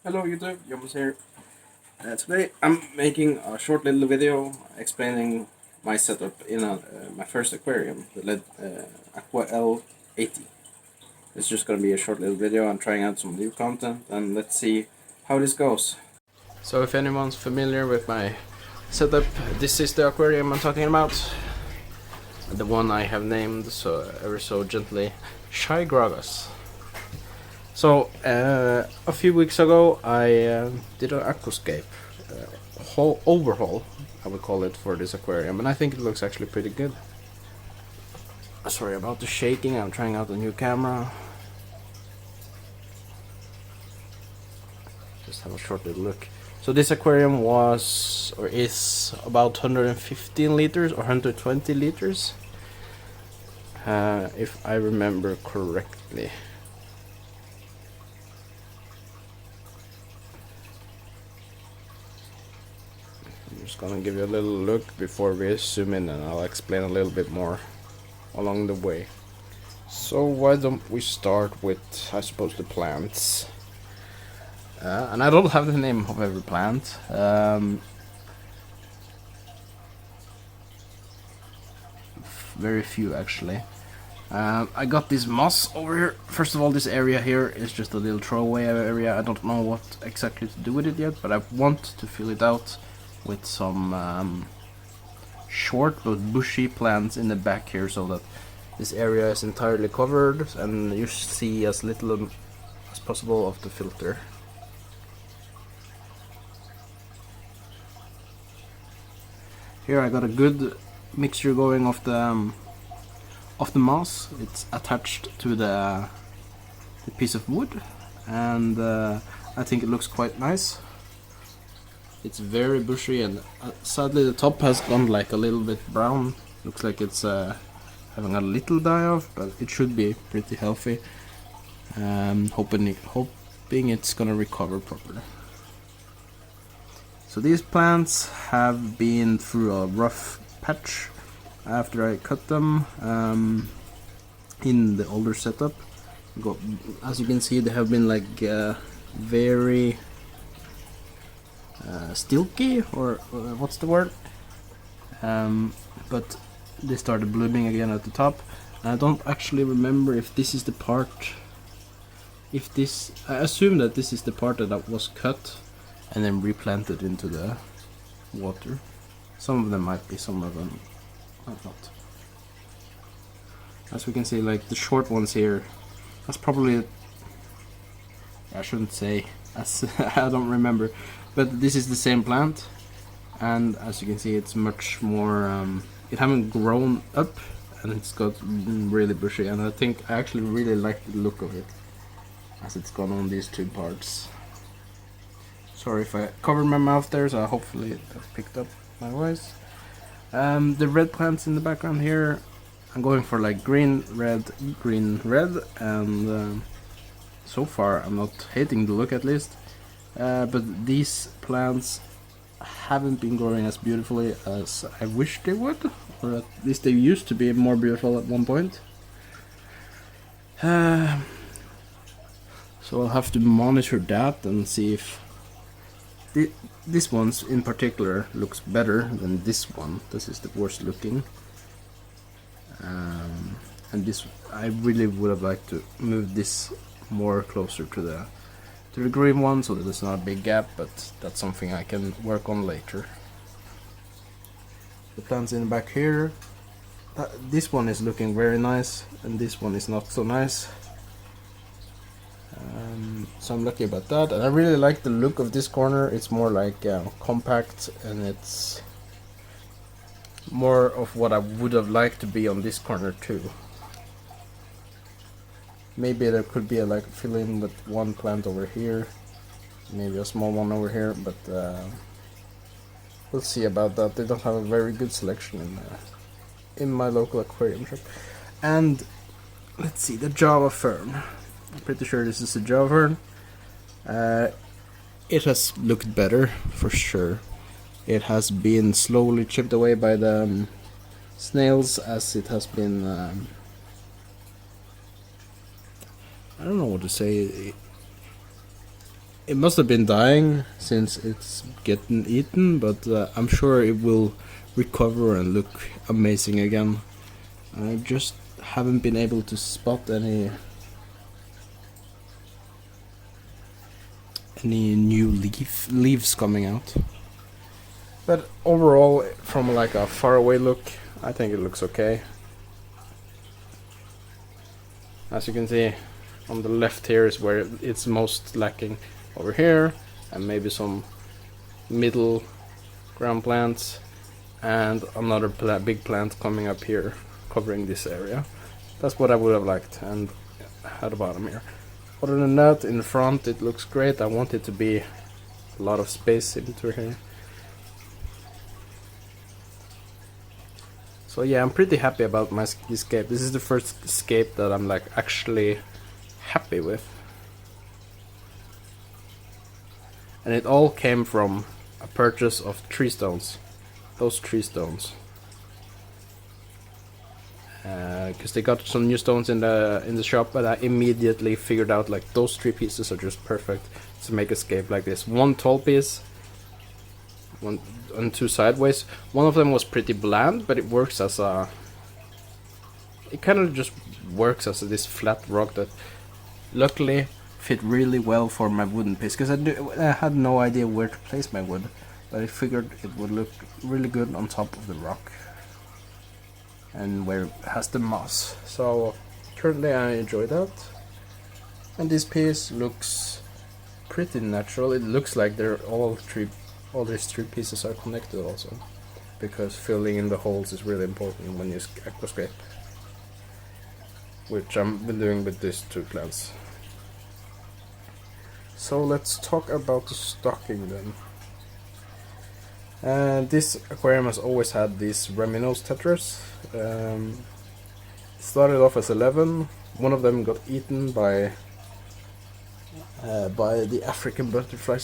Hello YouTube, Jonas here. Today I'm making a short little video explaining my setup in my first aquarium, the Aquael 80. It's just gonna be a short little video. I'm trying out some new content and let's see how this goes. So if anyone's familiar with my setup, this is the aquarium I'm talking about. The one I have named ever so gently ShyGragas. So a few weeks ago I did an aquascape whole overhaul, I would call it, for this aquarium, and I think it looks actually pretty good. Sorry about the shaking, I'm trying out a new camera. Just have a short little look. So this aquarium was or is about 115 liters or 120 liters, if I remember correctly. I'm just gonna give you a little look before we zoom in, and I'll explain a little bit more along the way. So why don't we start with, I suppose, the plants. And I don't have the name of every plant. Very few actually. I got this moss over here. First of all, this area here is just a little throwaway area. I don't know what exactly to do with it yet, but I want to fill it out with some short but bushy plants in the back here, so that this area is entirely covered and you see as little as possible of the filter. Here I got a good mixture going of the moss. It's attached to the piece of wood, and I think it looks quite nice. It's very bushy, and sadly the top has gone like a little bit brown. Looks like it's having a little die off, but it should be pretty healthy. Hoping it's gonna recover properly. So these plants have been through a rough patch after I cut them in the older setup. As you can see, they have been like very stilky, or what's the word? But they started blooming again at the top. And I don't actually remember if this is the part. I assume that this is the part that was cut and then replanted into the water. Some of them might be, some of them might not. As we can see, like the short ones here, that's probably, I shouldn't say, as I don't remember, but this is the same plant, and as you can see, it's much more, it haven't grown up, and it's got really bushy, and I think I actually really like the look of it as it's gone on these two parts. Sorry if I covered my mouth there, so hopefully that picked up my voice. The red plants in the background here, I'm going for like green, red, and so far I'm not hating the look, at least. But these plants haven't been growing as beautifully as I wish they would, or at least they used to be more beautiful at one point. So I'll have to monitor that and see if this one in particular looks better than this one. This is the worst looking, and this, I really would have liked to move this more closer to the green one, so that there's not a big gap, but that's something I can work on later. The plants in the back here, this one is looking very nice, and this one is not so nice. So I'm lucky about that, and I really like the look of this corner. It's more like compact, and it's more of what I would have liked to be on this corner too. Maybe there could be a like fill in with one plant over here, maybe a small one over here, but we'll see about that. They don't have a very good selection in my local aquarium shop. And let's see, the Java fern. I'm pretty sure this is a Java fern. It has looked better for sure. It has been slowly chipped away by the snails, as it has been. I don't know what to say. It must have been dying since it's getting eaten, but I'm sure it will recover and look amazing again. I just haven't been able to spot any new leaves coming out. But overall, from like a faraway look, I think it looks okay. As you can see, on the left here is where it's most lacking. Over here, and maybe some middle ground plants, and another big plant coming up here, covering this area. That's what I would have liked, and at the bottom here. Other than that, in the front it looks great. I want it to be a lot of space into here. So yeah, I'm pretty happy about my scape. This is the first scape that I'm like actually happy with. And it all came from a purchase of 3 stones. Those 3 stones. Because they got some new stones in the shop, but I immediately figured out like those 3 pieces are just perfect to make a scape like this. 1 tall piece, 1 and 2 sideways. One of them was pretty bland, but it works as a... It kind of just works as this flat rock that luckily fit really well for my wooden piece, because I had no idea where to place my wood, but I figured it would look really good on top of the rock and where it has the moss. So currently I enjoy that, and this piece looks pretty natural. It looks like they're all these 3 pieces are connected also, because filling in the holes is really important when you aquascape, which I've been doing with these 2 plants. So let's talk about the stocking then. This aquarium has always had these Raminos tetras. It started off as 11. One of them got eaten by the African butterfly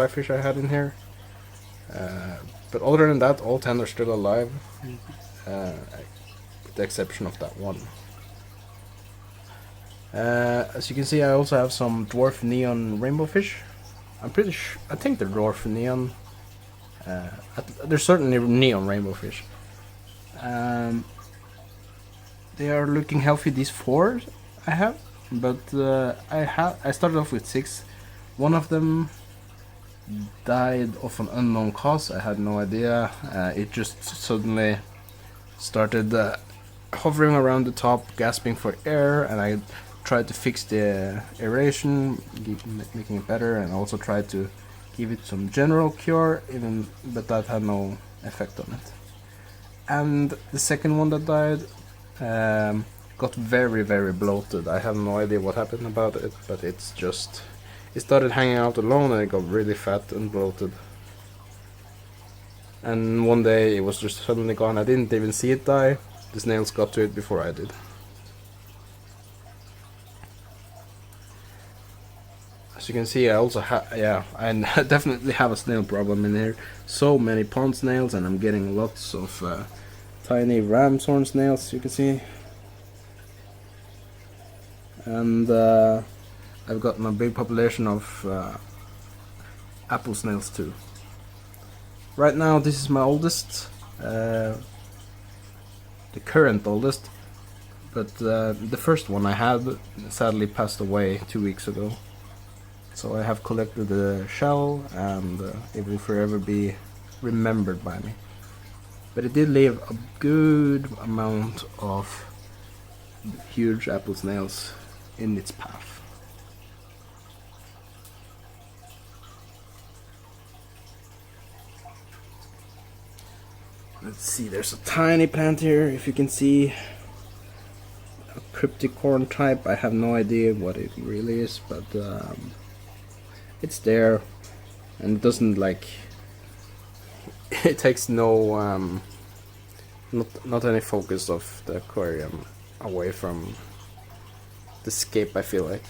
fish I had in here. But other than that, all 10 are still alive, with the exception of that one. As you can see, I also have some dwarf neon rainbow fish. I'm pretty sure, I think they're dwarf neon. They're certainly neon rainbow fish. They are looking healthy, these 4 I have, but I started off with 6. One of them died of an unknown cause. I had no idea. It just suddenly started hovering around the top, gasping for air, and I tried to fix the aeration, making it better, and also tried to give it some general cure, but that had no effect on it. And the second one that died got very, very bloated. I have no idea what happened about it, but it started hanging out alone, and it got really fat and bloated. And one day it was just suddenly gone. I didn't even see it die. The snails got to it before I did. As you can see, I also I definitely have a snail problem in here. So many pond snails, and I'm getting lots of tiny ram's horn snails, you can see. And I've gotten a big population of apple snails too. Right now, this is my oldest, the current oldest, but the first one I had sadly passed away 2 weeks ago. So I have collected the shell, and it will forever be remembered by me. But it did leave a good amount of huge apple snails in its path. Let's see, there's a tiny plant here, if you can see. A crypticorn type. I have no idea what it really is, but it's there, and it doesn't it takes no not any focus of the aquarium away from the scape, I feel like.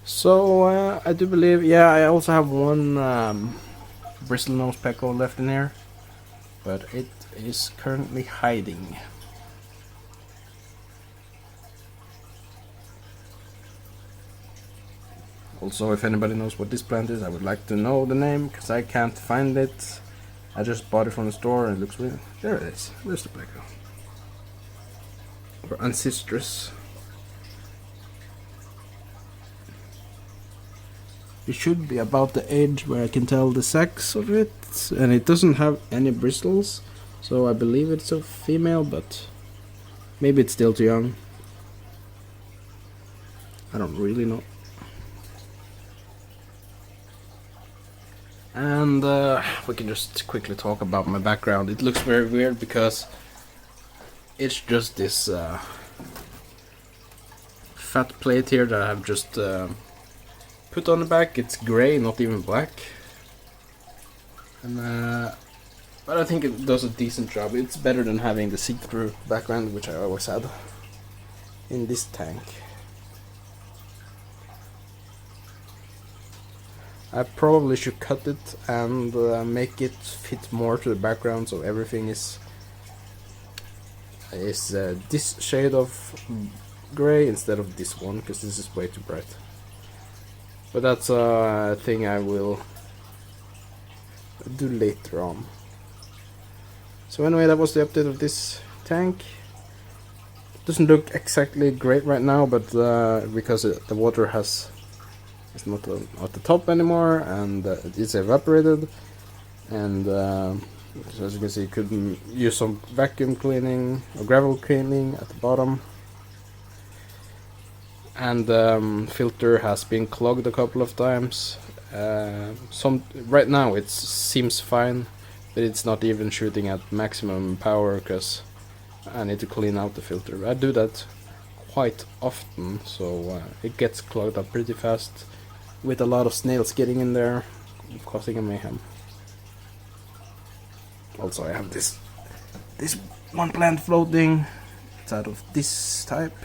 So I do believe, I also have one bristlenose pecco left in here, but it is currently hiding. Also, if anybody knows what this plant is, I would like to know the name, because I can't find it. I just bought it from the store and it looks really... There it is. There's the pleco. Or Ancistrus. It should be about the age where I can tell the sex of it, and it doesn't have any bristles, so I believe it's a female, but maybe it's still too young. I don't really know. And we can just quickly talk about my background. It looks very weird because it's just this fat plate here that I've just put on the back. It's gray, not even black. And but I think it does a decent job. It's better than having the see-through background, which I always had in this tank. I probably should cut it and make it fit more to the background, so everything is this shade of gray instead of this one, because this is way too bright. But that's a thing I will do later on. So anyway, that was the update of this tank. It doesn't look exactly great right now, but because the water it's not at the top anymore, and it's evaporated, and so as you can see, you could use some vacuum cleaning or gravel cleaning at the bottom, and filter has been clogged a couple of times. Right now it seems fine, but it's not even shooting at maximum power because I need to clean out the filter. I do that quite often, so it gets clogged up pretty fast, with a lot of snails getting in there, causing a mayhem. Also, I have this one plant floating. It's out of this type,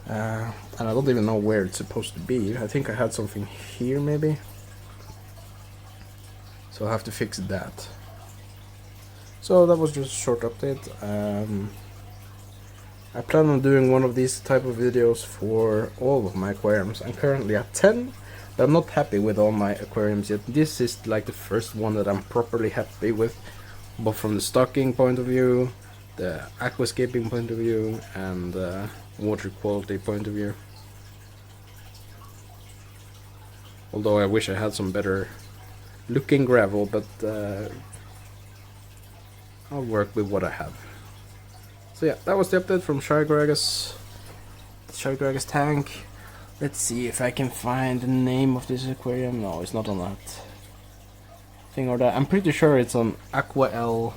and I don't even know where it's supposed to be. I think I had something here maybe, so I'll have to fix that. So that was just a short update. I plan on doing one of these type of videos for all of my aquariums. I'm currently at 10, but I'm not happy with all my aquariums yet. This is like the first one that I'm properly happy with, both from the stocking point of view, the aquascaping point of view, and water quality point of view. Although I wish I had some better looking gravel, but I'll work with what I have. So yeah, that was the update from ShyGragas Tank. Let's see if I can find the name of this aquarium. No, it's not on that thing or that. I'm pretty sure it's on Aquael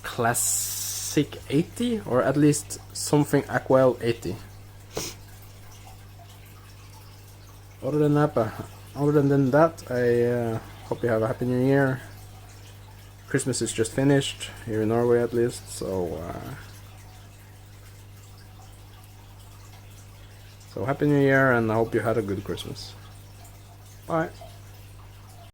Classic 80, or at least something Aquael 80. Other than that, I hope you have a happy new year. Christmas is just finished, here in Norway at least, so happy new year, and I hope you had a good Christmas. Bye.